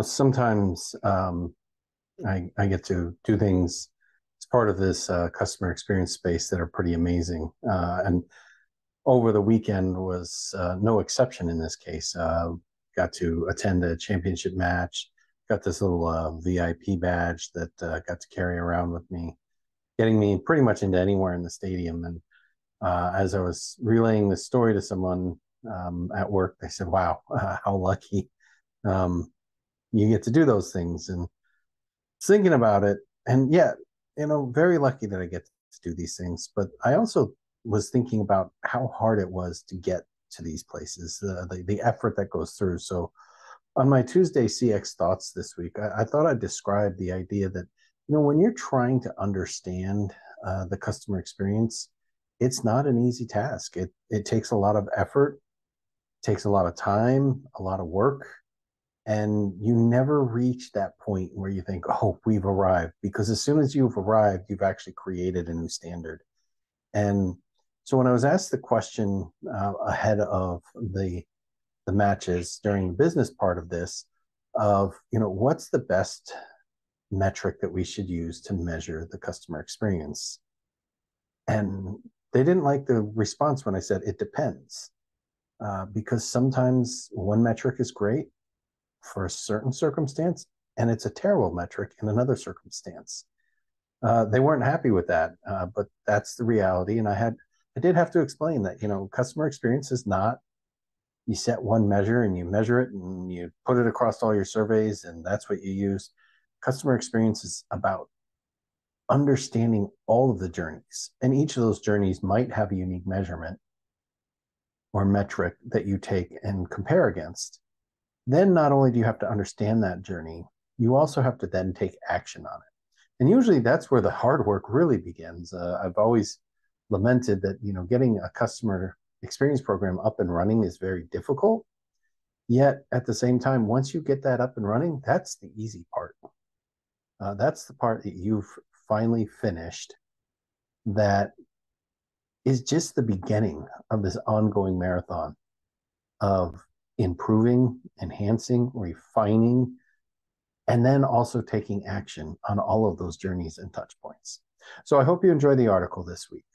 Sometimes I get to do things as part of this customer experience space that are pretty amazing. And over the weekend was no exception in this case. Got to attend a championship match, got this little VIP badge that got to carry around with me, getting me pretty much into anywhere in the stadium. And as I was relaying the story to someone at work, they said, "Wow, how lucky um, you get to do those things." And thinking about it, and yeah, very lucky that I get to do these things. But I also was thinking about how hard it was to get to these places, the effort that goes through. So on my Tuesday CX thoughts this week, I thought I'd describe the idea that, when you're trying to understand the customer experience, it's not an easy task. It takes a lot of effort, takes a lot of time, a lot of work, and you never reach that point where you think, "Oh, we've arrived," because as soon as you've arrived, you've actually created a new standard. And so when I was asked the question ahead of the matches during the business part of this, of what's the best metric that we should use to measure the customer experience, and they didn't like the response when I said it depends, because sometimes one metric is great for a certain circumstance, and it's a terrible metric in another circumstance. They weren't happy with that, but that's the reality. And I did have to explain that customer experience is not, you set one measure and you measure it and you put it across all your surveys and that's what you use. Customer experience is about understanding all of the journeys, and each of those journeys might have a unique measurement or metric that you take and compare against. Then not only do you have to understand that journey, you also have to then take action on it. And usually that's where the hard work really begins. I've always lamented that, getting a customer experience program up and running is very difficult. Yet at the same time, once you get that up and running, that's the easy part. That's the part that you've finally finished, that is just the beginning of this ongoing marathon of improving, enhancing, refining, and then also taking action on all of those journeys and touch points. So I hope you enjoy the article this week.